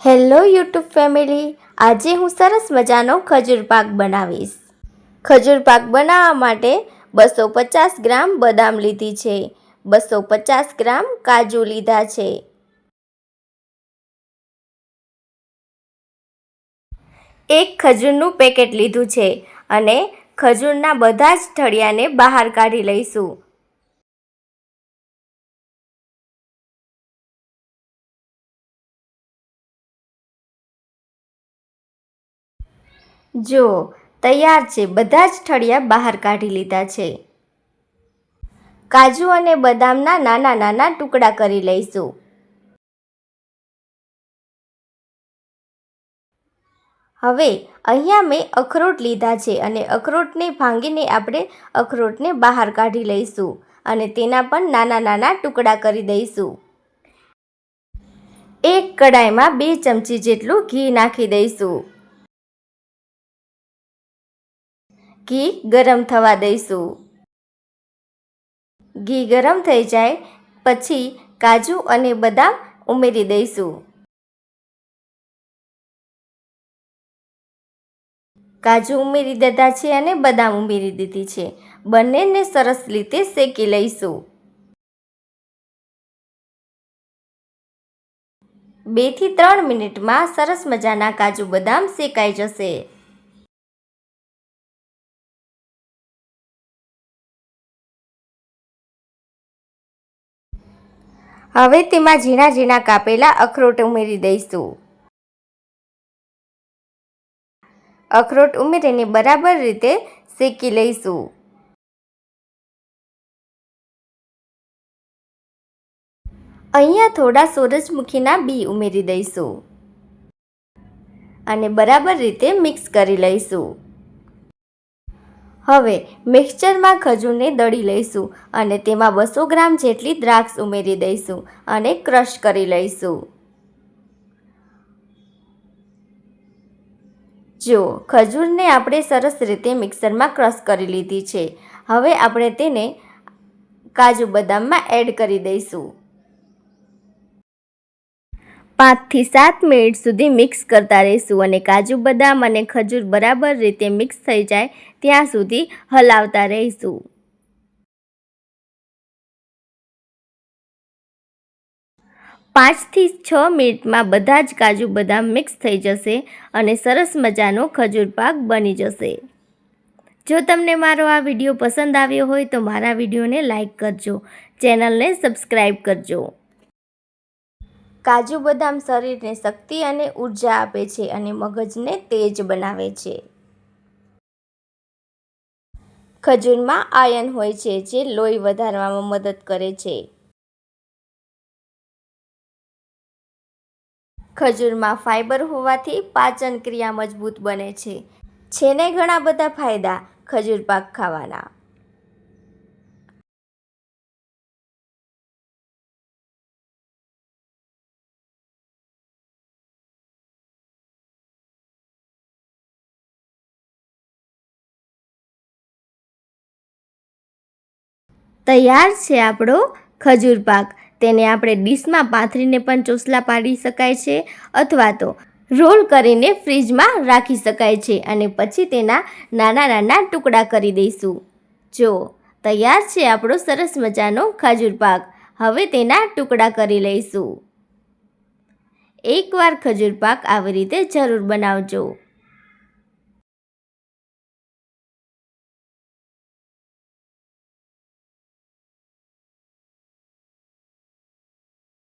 Hello YouTube family, આજે હું સરસ મજાનો ખજૂર પાક બનાવીશ। ખજૂર પાક બનાવવા માટે 250 ગ્રામ બદામ લીધી છે, 250 ગ્રામ કાજુ લીધા છે, એક ખજૂરનું પેકેટ લીધું છે અને ખજૂરના બધા જ ઠળિયાને બહાર કાઢી લઈશું। જો તૈયાર છે, બધા જ ઠળિયા બહાર કાઢી લીધા છે। કાજુ અને બદામના નાના નાના ટુકડા કરી લઈશું। હવે અહીંયા મેં અખરોટ લીધા છે અને અખરોટને ભાંગીને આપણે અખરોટને બહાર કાઢી લઈશું અને તેના પણ નાના નાના ટુકડા કરી દઈશું। એક કડાઈમાં 2 ચમચી જેટલું ઘી નાખી દઈશું। ઘી ગરમ થવા દઈશું। ઘી ગરમ થઈ જાય પછી કાજુ અને બદામ ઉમેરી દઈશું। કાજુ ઉમેરી દીધા છે અને બદામ ઉમેરી દીધી છે, બંનેને સરસ રીતે શેકી લઈશું। 2 થી 3 મિનિટમાં સરસ મજાના કાજુ બદામ શેકાઈ જશે। હવે તેમાં ઝીણા ઝીણા કાપેલા અખરોટ ઉમેરી દઈશું। અખરોટ ઉમેરીને બરાબર રીતે શેકી લઈશું। અહીંયા થોડા સૂરજમુખીના બી ઉમેરી દઈશું અને બરાબર રીતે મિક્સ કરી લઈશું। હવે મિક્સચરમાં ખજૂરને દળી લઈશું અને તેમાં 200 ગ્રામ જેટલી દ્રાક્ષ ઉમેરી દઈશું અને ક્રશ કરી લઈશું। જો ખજૂરને આપણે સરસ રીતે મિક્સરમાં ક્રશ કરી લીધી છે। હવે આપણે તેને કાજુ બદામમાં એડ કરી દઈશું। 5 થી 7 મિનિટ સુધી મિક્સ કરતા રહીશું અને કાજુ બદામ અને ખજૂર બરાબર રીતે મિક્સ થઈ જાય ત્યાં સુધી હલાવતા રહીશું। 5 થી 6 મિનિટમાં બધા જ કાજુ બદામ મિક્સ થઈ જશે અને સરસ મજાનો ખજૂર પાક બની જશે। જો તમને મારો આ વિડીયો પસંદ આવ્યો હોય તો મારા વિડીયોને લાઈક કરજો, ચેનલને સબસ્ક્રાઈબ કરજો। કાજુ બદામ શરીરને શક્તિ અને ઉર્જા આપે છે અને મગજને તેજ બનાવે છે। ખજૂરમાં આયર્ન હોય છે જે લોહી વધારવામાં મદદ કરે છે। ખજૂરમાં ફાઇબર હોવાથી પાચન ક્રિયા મજબૂત બને છે। છે ને ઘણા બધા ફાયદા ખજૂર પાક ખાવાના। તૈયાર છે આપણો ખજૂર પાક। તેને આપણે ડીશમાં પાથરીને પણ ચોસલા પાડી શકાય છે અથવા તો રોલ કરીને ફ્રીજમાં રાખી શકાય છે અને પછી તેના નાના નાના ટુકડા કરી દઈશું। જો તૈયાર છે આપણો સરસ મજાનો ખજૂર પાક। હવે તેના ટુકડા કરી લઈશું। એકવાર ખજૂર પાક આવી રીતે જરૂર બનાવજો।